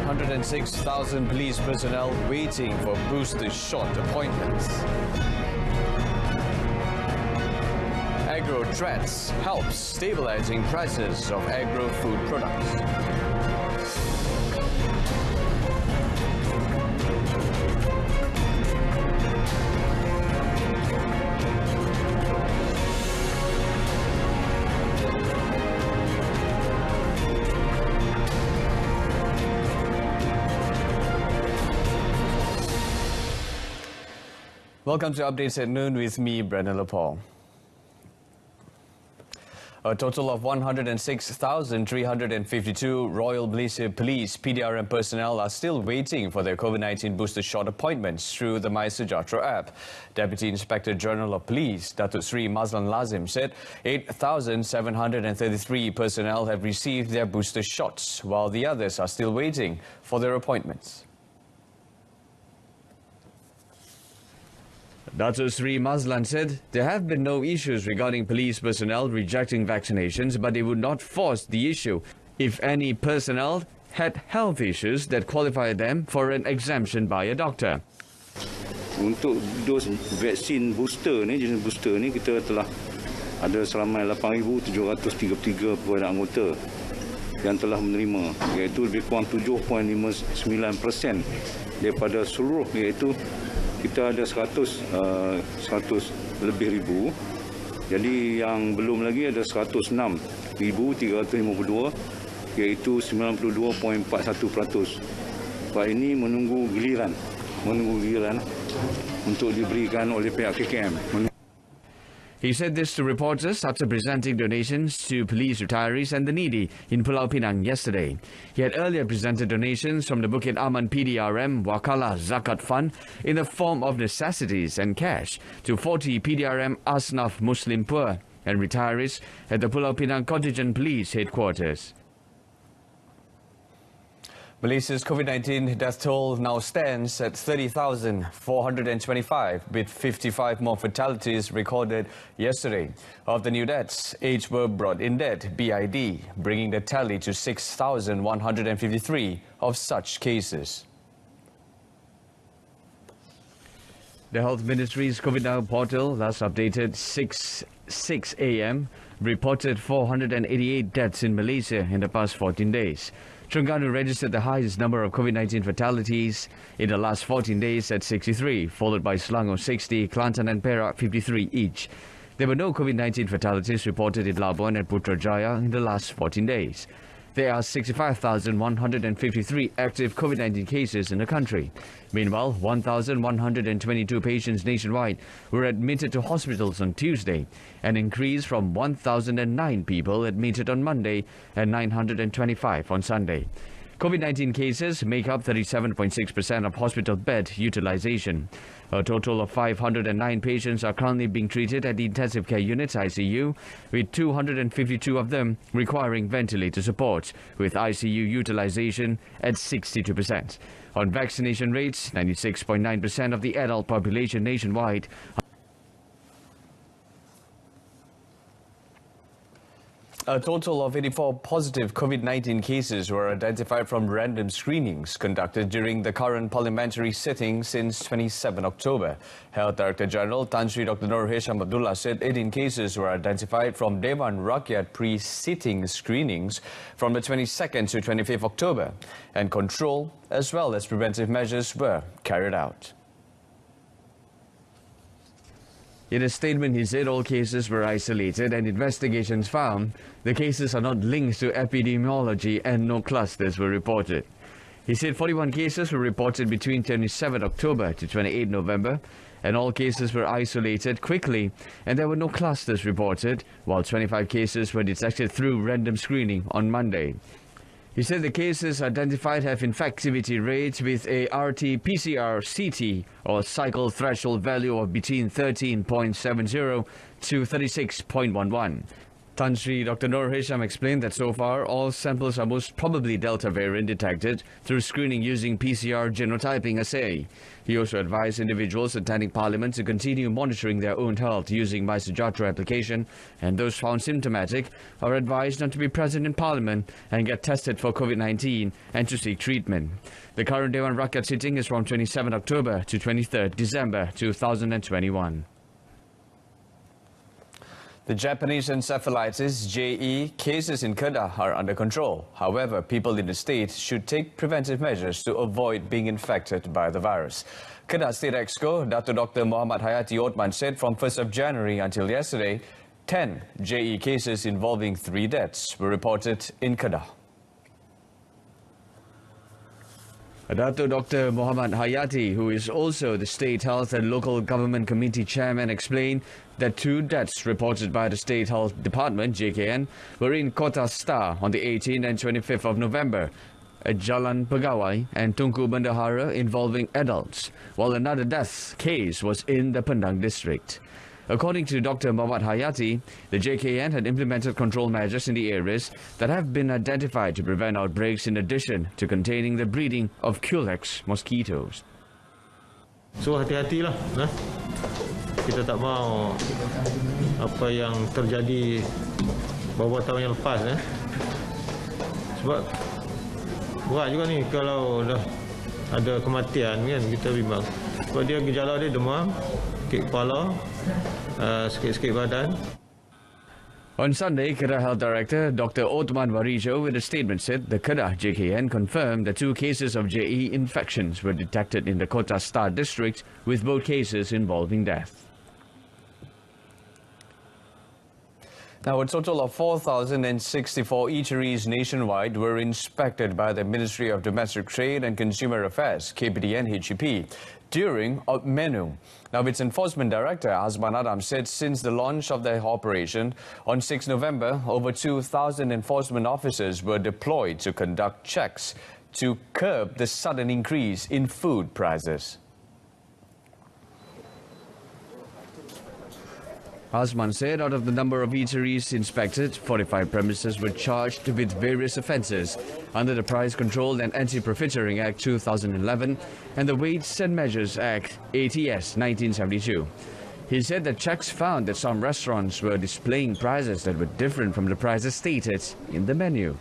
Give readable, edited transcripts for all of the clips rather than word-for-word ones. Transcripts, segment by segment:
106,000 police personnel waiting for booster shot appointments. Agro threats helps stabilizing prices of agro-food products. Welcome to Updates at Noon with me, Brendan Lepore. A total of 106,352 Royal Malaysia Police PDRM personnel are still waiting for their COVID-19 booster shot appointments through the My Sejahtera app. Deputy Inspector General of Police, Datuk Sri Mazlan Lazim, said 8,733 personnel have received their booster shots, while the others are still waiting for their appointments. Datuk Sri Mazlan said there have been no issues regarding police personnel rejecting vaccinations, but they would not force the issue if any personnel had health issues that qualify them for an exemption by a doctor. Untuk dos vaksin booster ni, jenis booster ni, kita telah ada seramai 8,733 pegawai anggota yang telah menerima, iaitu lebih kurang 7.59% daripada seluruh, iaitu kita ada 100 lebih ribu. Jadi yang belum lagi ada 106,352, iaitu 92.41%. Sebab ini menunggu giliran untuk diberikan oleh pihak KKM. He said this to reporters after presenting donations to police retirees and the needy in Pulau Pinang yesterday. He had earlier presented donations from the Bukit Aman PDRM Wakalah Zakat Fund in the form of necessities and cash to 40 PDRM Asnaf Muslim poor and retirees at the Pulau Pinang Contingent Police Headquarters. Malaysia's COVID-19 death toll now stands at 30,425, with 55 more fatalities recorded yesterday. Of the new deaths, 8 were brought in dead, BID, bringing the tally to 6,153 of such cases. The Health Ministry's COVID-19 portal, last updated 6 a.m., reported 488 deaths in Malaysia in the past 14 days. Terengganu registered the highest number of COVID-19 fatalities in the last 14 days at 63, followed by Selangor 60, Kelantan and Perak 53 each. There were no COVID-19 fatalities reported in Labuan and Putrajaya in the last 14 days. There are 65,153 active COVID-19 cases in the country. Meanwhile, 1,122 patients nationwide were admitted to hospitals on Tuesday, an increase from 1,009 people admitted on Monday and 925 on Sunday. COVID-19 cases make up 37.6% of hospital bed utilization. A total of 509 patients are currently being treated at the intensive care units ICU, with 252 of them requiring ventilator support, with ICU utilization at 62%. On vaccination rates, 96.9% of the adult population nationwide. A total of 84 positive COVID-19 cases were identified from random screenings conducted during the current parliamentary sitting since 27 October. Health Director General Tan Sri Dr. Nur Hisham Abdullah said 18 cases were identified from Dewan Rakyat pre-sitting screenings from the 22nd to 25th October, and control as well as preventive measures were carried out. In a statement, he said all cases were isolated and investigations found the cases are not linked to epidemiology and no clusters were reported. He said 41 cases were reported between 27 October to 28 November, and all cases were isolated quickly and there were no clusters reported, while 25 cases were detected through random screening on Monday. He said the cases identified have infectivity rates with a RT-PCR-CT or cycle threshold value of between 13.70 to 36.11. Tan Sri Dr. Nur Hisham explained that so far all samples are most probably Delta variant detected through screening using PCR genotyping assay. He also advised individuals attending Parliament to continue monitoring their own health using My Sejahtera application, and those found symptomatic are advised not to be present in Parliament and get tested for COVID-19 and to seek treatment. The current Dewan Rakyat sitting is from 27 October to 23rd December 2021. The Japanese encephalitis (JE) cases in Kedah are under control. However, people in the state should take preventive measures to avoid being infected by the virus. Kedah State Exco Dr. Muhammad Hayati Othman said from 1st of January until yesterday, 10 JE cases involving 3 deaths were reported in Kedah. Dr. Muhammad Hayati, who is also the State Health and Local Government Committee Chairman, explained that 2 deaths reported by the State Health Department, JKN, were in Kota Star on the 18th and 25th of November at Jalan Pegawai and Tunku Bendahara involving adults, while another death case was in the Pendang district. According to Dr. Muhammad Hayati, the JKN had implemented control measures in the areas that have been identified to prevent outbreaks in addition to containing the breeding of Culex mosquitoes. So hati-hatilah, kita tak mau apa yang terjadi beberapa tahun yang lepas, sebab berat juga ni kalau dah ada kematian kan, kita bimbang. Sebab dia gejala dia demam, sakit kepala, sikit-sikit badan. On Sunday, Kedah Health Director Dr. Othman Warijo with a statement said the Kedah JKN confirmed that 2 cases of JE infections were detected in the Kota Star district, with both cases involving death. Now, a total of 4,064 eateries nationwide were inspected by the Ministry of Domestic Trade and Consumer Affairs, KPDN-HEP, during menu. Now, its Enforcement Director, Azman Adam, said since the launch of the operation on 6 November, over 2,000 enforcement officers were deployed to conduct checks to curb the sudden increase in food prices. Azman said out of the number of eateries inspected, 45 premises were charged with various offences under the Price Control and Anti-Profiteering Act 2011 and the Weights and Measures Act ATS 1972. He said that checks found that some restaurants were displaying prices that were different from the prices stated in the menu.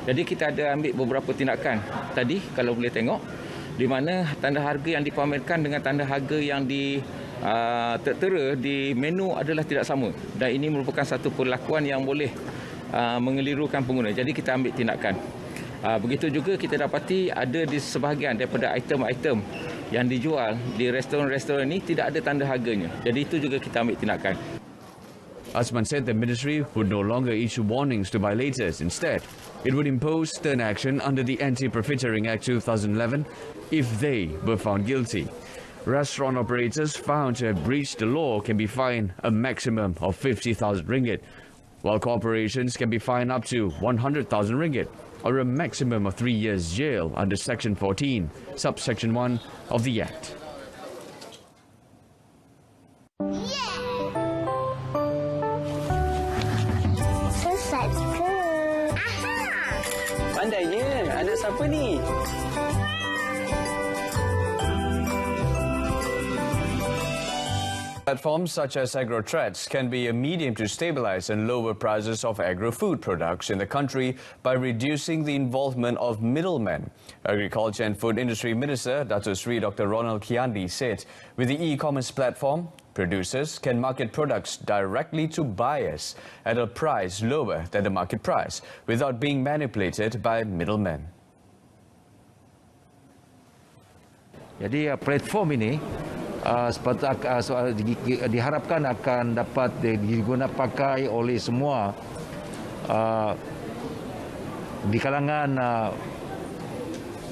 Jadi kita ada ambil beberapa tindakan tadi, kalau boleh tengok, di mana tanda harga yang dipamerkan dengan tanda harga yang tertera di menu adalah tidak sama, dan ini merupakan satu perlakuan yang boleh mengelirukan pengguna. Jadi kita ambil tindakan. Begitu juga kita dapati ada di sebahagian daripada item-item yang dijual di restoran-restoran ini tidak ada tanda harganya. Jadi itu juga kita ambil tindakan. Azman said the ministry would no longer issue warnings to violators. Instead, it would impose stern action under the Anti-Profiteering Act 2011 if they were found guilty. Restaurant operators found to have breached the law can be fined a maximum of 50,000 ringgit, while corporations can be fined up to 100,000 ringgit, or a maximum of 3 years jail under Section 14, subsection 1 of the Act. Pandainya, anak siapa ni? Platforms such as agro-trades can be a medium to stabilize and lower prices of agro-food products in the country by reducing the involvement of middlemen. Agriculture and Food Industry Minister Dato' Sri Dr. Ronald Kiandi said with the e-commerce platform, producers can market products directly to buyers at a price lower than the market price without being manipulated by middlemen. Jadi platform ini diharapkan akan dapat digunakan pakai oleh semua di kalangan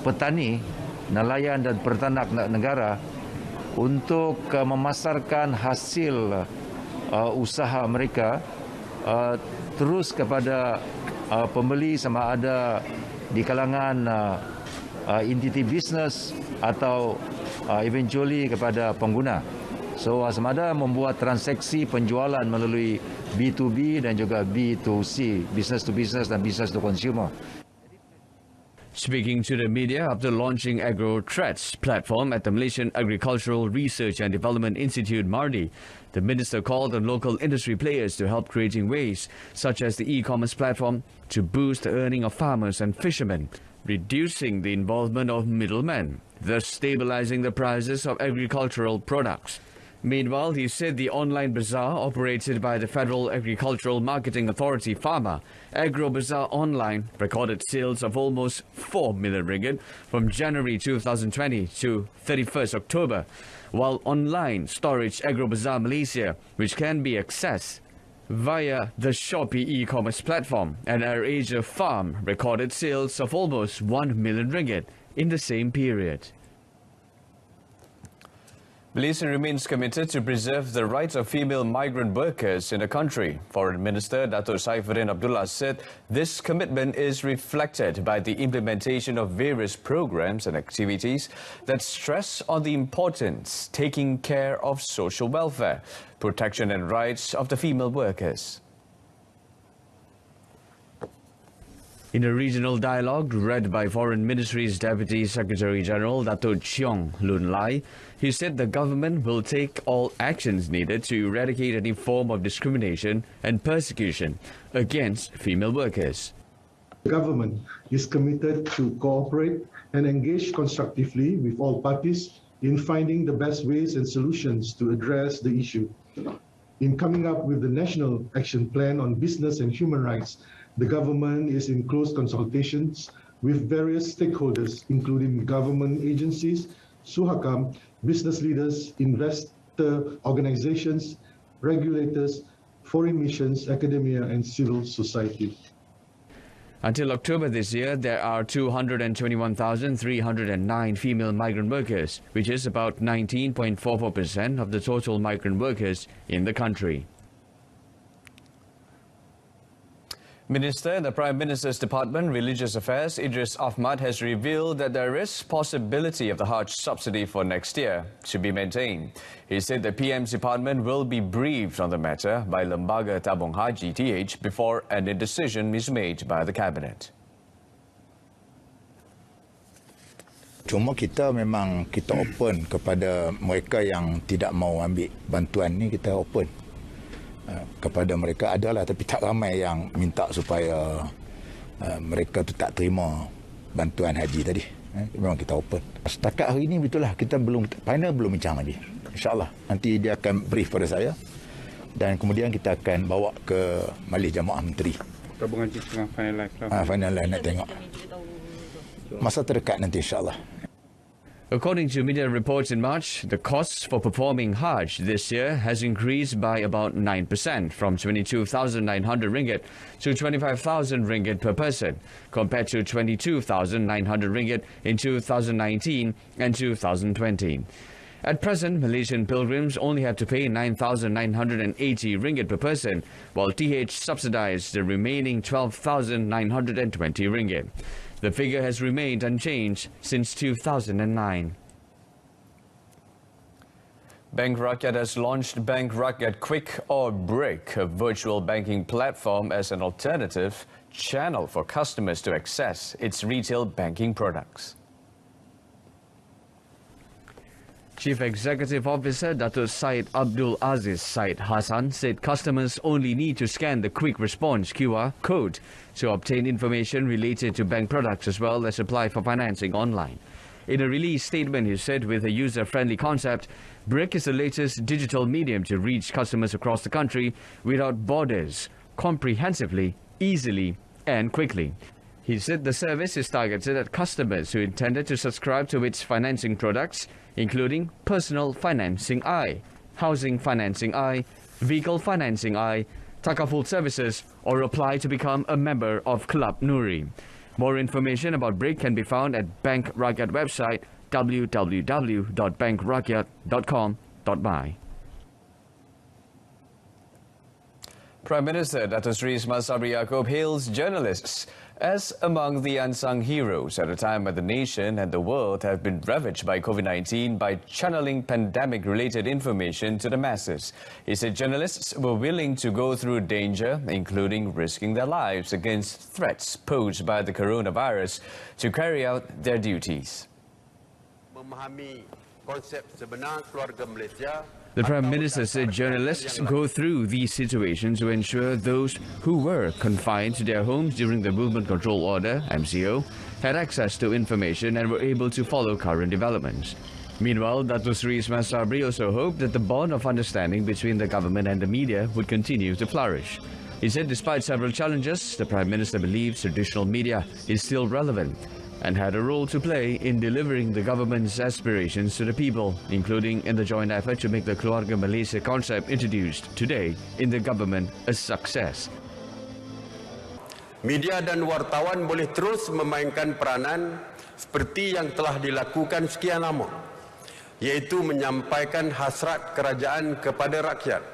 petani, nelayan dan peternak negara untuk memasarkan hasil usaha mereka terus kepada pembeli, sama ada di kalangan entiti bisnes atau eventually kepada pengguna. So semada membuat transaksi penjualan melalui B2B dan juga B2C, business to business dan business to consumer. Speaking to the media after launching Agro Threats platform at the Malaysian Agricultural Research and Development Institute, MARDI, the minister called on local industry players to help creating ways, such as the e-commerce platform, to boost the earning of farmers and fishermen, reducing the involvement of middlemen, thus stabilizing the prices of agricultural products. Meanwhile, he said the online bazaar operated by the Federal Agricultural Marketing Authority, FAMA, Agro Bazaar Online, recorded sales of almost 4 million ringgit from January 2020 to 31st October, while online storage Agro Bazaar Malaysia, which can be accessed via the Shopee e-commerce platform, and AirAsia Farm recorded sales of almost 1 million ringgit in the same period. Malaysia remains committed to preserve the rights of female migrant workers in the country. Foreign Minister Datuk Saifuddin Abdullah said this commitment is reflected by the implementation of various programs and activities that stress on the importance taking care of social welfare, protection and rights of the female workers. In a regional dialogue read by Foreign Ministry's Deputy Secretary General Datuk Cheong Lun Lai, he said the government will take all actions needed to eradicate any form of discrimination and persecution against female workers. The government is committed to cooperate and engage constructively with all parties in finding the best ways and solutions to address the issue. In coming up with the National Action Plan on Business and Human Rights, the government is in close consultations with various stakeholders, including government agencies, Suhakam, business leaders, investor organizations, regulators, foreign missions, academia, and civil society. Until October this year, there are 221,309 female migrant workers, which is about 19.44% of the total migrant workers in the country. Minister in the Prime Minister's Department, Religious Affairs, Idris Ahmad, has revealed that there is possibility of the Hajj subsidy for next year to be maintained. He said the PM's department will be briefed on the matter by Lembaga Tabung Haji (TH) before any decision is made by the Cabinet. Cuma kita memang open kepada mereka yang tidak mau ambil bantuan ni, kita open. Kepada mereka adalah, tapi tak ramai yang minta supaya mereka tu tak terima bantuan haji tadi. Memang kita open. Setakat hari ini betul lah, kita final belum bincang lagi. InsyaAllah nanti dia akan brief pada saya dan kemudian kita akan bawa ke Majlis Jamaah Menteri. Tabungan tengah finalize lah. Finalize nak tengok. Masa terdekat nanti insyaAllah. According to media reports in March, the costs for performing Hajj this year has increased by about 9%, from 22,900 ringgit to 25,000 ringgit per person, compared to 22,900 ringgit in 2019 and 2020. At present, Malaysian pilgrims only have to pay 9,980 ringgit per person, while TH subsidized the remaining 12,920 ringgit. The figure has remained unchanged since 2009. Bank Rakyat has launched Bank Rakyat Quick or Break, a virtual banking platform, as an alternative channel for customers to access its retail banking products. Chief Executive Officer Datuk Syed Abdul Aziz Syed Hassan said customers only need to scan the Quick Response QR code to obtain information related to bank products as well as apply for financing online. In a release statement, he said with a user-friendly concept, BRIC is the latest digital medium to reach customers across the country without borders, comprehensively, easily and quickly. He said the service is targeted at customers who intended to subscribe to its financing products, including personal financing I, housing financing I, vehicle financing I, takaful services, or apply to become a member of Club Nuri. More information about BRIC can be found at Bank Rakyat website www.bankrakyat.com.my. Prime Minister Dato' Sri Semasa hails journalists as among the unsung heroes at a time when the nation and the world have been ravaged by COVID-19 by channeling pandemic-related information to the masses. He said journalists were willing to go through danger, including risking their lives against threats posed by the coronavirus to carry out their duties. Memahami konsep sebenar keluarga Malaysia. The Prime Minister said journalists go through these situations to ensure those who were confined to their homes during the Movement Control Order, MCO, had access to information and were able to follow current developments. Meanwhile, Dato' Sri Semasa also hoped that the bond of understanding between the government and the media would continue to flourish. He said despite several challenges, the Prime Minister believes traditional media is still relevant and had a role to play in delivering the government's aspirations to the people, including in the joint effort to make the Keluarga Malaysia concept introduced today in the government a success. Media dan wartawan boleh terus memainkan peranan seperti yang telah dilakukan sekian lama, iaitu menyampaikan hasrat kerajaan kepada rakyat.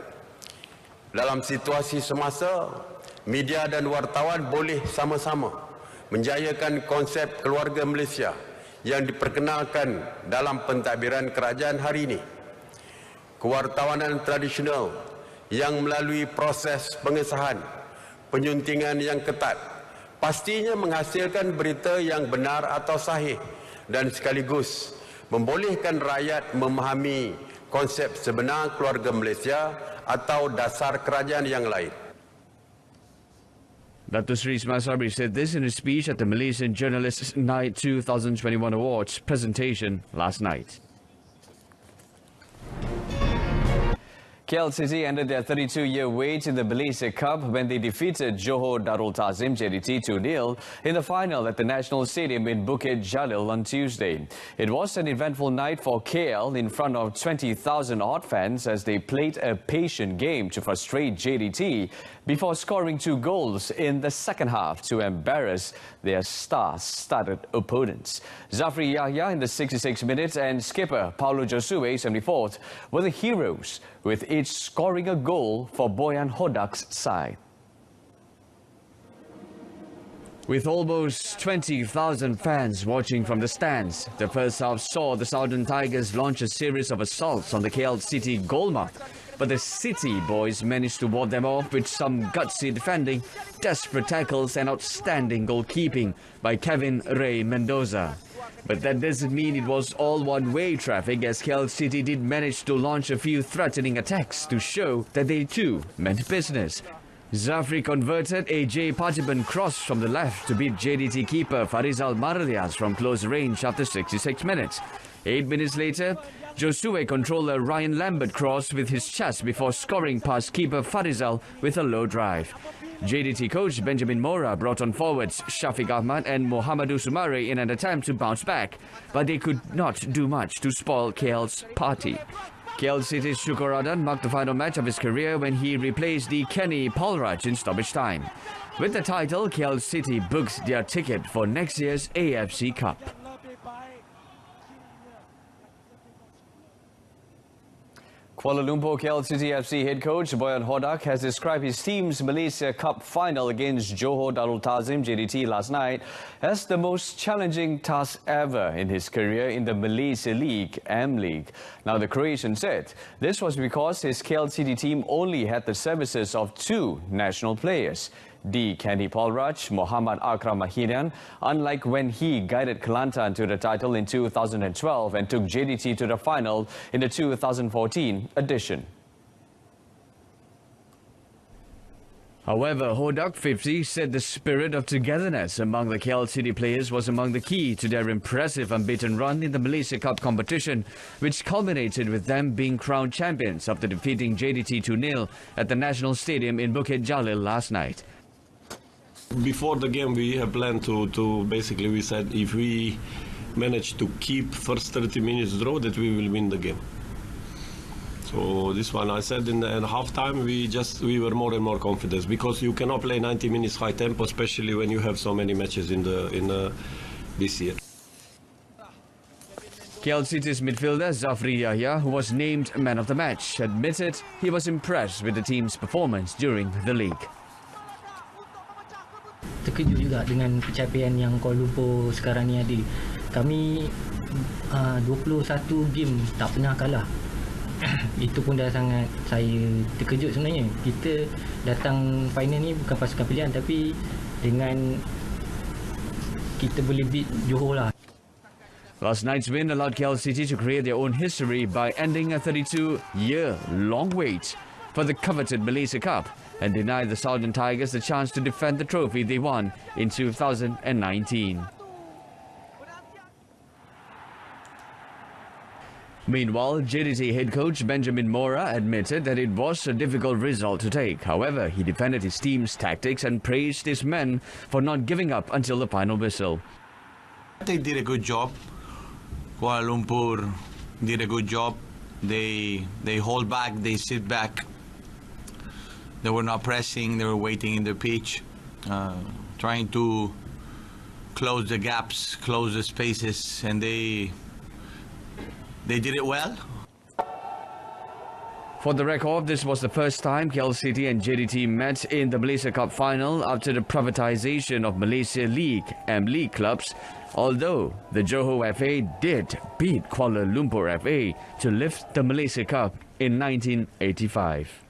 Dalam situasi semasa, media dan wartawan boleh sama-sama menjayakan konsep keluarga Malaysia yang diperkenalkan dalam pentadbiran kerajaan hari ini. Kewartawanan tradisional yang melalui proses pengesahan, penyuntingan yang ketat, pastinya menghasilkan berita yang benar atau sahih dan sekaligus membolehkan rakyat memahami konsep sebenar keluarga Malaysia atau dasar kerajaan yang lain. Dato' Sri Semasa said this in a speech at the Malaysian Journalists' Night 2021 Awards presentation last night. KL City ended their 32-year wait in the Malaysia Cup when they defeated Johor Darul Ta'zim JDT 2-0 in the final at the National Stadium in Bukit Jalil on Tuesday. It was an eventful night for KL in front of 20,000 odd fans as they played a patient game to frustrate JDT before scoring 2 goals in the second half to embarrass their star-studded opponents. Zafri Yahya in the 66th minute and skipper Paulo Josue 74th were the heroes, with each scoring a goal for Boyan Hodak's side. With almost 20,000 fans watching from the stands, the first half saw the Southern Tigers launch a series of assaults on the KL City goalmouth. But the City boys managed to ward them off with some gutsy defending, desperate tackles and outstanding goalkeeping by Kevin Ray Mendoza. But that doesn't mean it was all one-way traffic, as KL City did manage to launch a few threatening attacks to show that they too meant business. Zafri converted a J. Patiban cross from the left to beat JDT keeper Farizal Marlias from close range after 66 minutes. 8 minutes later, Josue controlled a Ryan Lambert cross with his chest before scoring past keeper Farizal with a low drive. JDT coach Benjamin Mora brought on forwards Shafiq Ahmad and Mohamadu Sumare in an attempt to bounce back, but they could not do much to spoil KL's party. KL City's Shukuradan marked the final match of his career when he replaced the Kenny Paulraj in stoppage time. With the title, KL City books their ticket for next year's AFC Cup. Kuala Lumpur KL City FC head coach Boyan Hodak has described his team's Malaysia Cup final against Johor Darul Ta'zim JDT last night as the most challenging task ever in his career in the Malaysia League, M-League. Now, the Croatian said this was because his KL City team only had the services of 2 national players, D. Kenny Paulraj, Muhammad Akram Mahirian, unlike when he guided Kelantan to the title in 2012 and took JDT to the final in the 2014 edition. However, Hodak 50 said the spirit of togetherness among the KL City players was among the key to their impressive unbeaten run in the Malaysia Cup competition, which culminated with them being crowned champions after defeating JDT 2-0 at the National Stadium in Bukit Jalil last night. Before the game, we have planned to basically, we said if we manage to keep first 30 minutes draw, that we will win the game. So this one, I said in half time, we were more and more confident, because you cannot play 90 minutes high tempo, especially when you have so many matches in this year. KL City's midfielder Zafri Yahya, who was named man of the match, admitted he was impressed with the team's performance during the league. Terkejut juga dengan pencapaian yang Kuala Lumpur sekarang ni ada. Kami 21 game tak pernah kalah. Itu pun dah sangat saya terkejut sebenarnya. Kita datang final ni bukan pasukan pilihan, tapi dengan kita boleh beat Johor lah. Last night's win allowed KL City to create their own history by ending a 32-year-long wait for the coveted Malaysia Cup and denied the Southern Tigers the chance to defend the trophy they won in 2019. Meanwhile, JDT head coach Benjamin Mora admitted that it was a difficult result to take. However, he defended his team's tactics and praised his men for not giving up until the final whistle. They did a good job. Kuala Lumpur did a good job. They hold back, they sit back. They were not pressing, they were waiting in the pitch, trying to close the gaps, close the spaces, and they did it well. For the record, this was the first time KL City and JDT met in the Malaysia Cup final after the privatisation of Malaysia League and League clubs, although the Johor FA did beat Kuala Lumpur FA to lift the Malaysia Cup in 1985.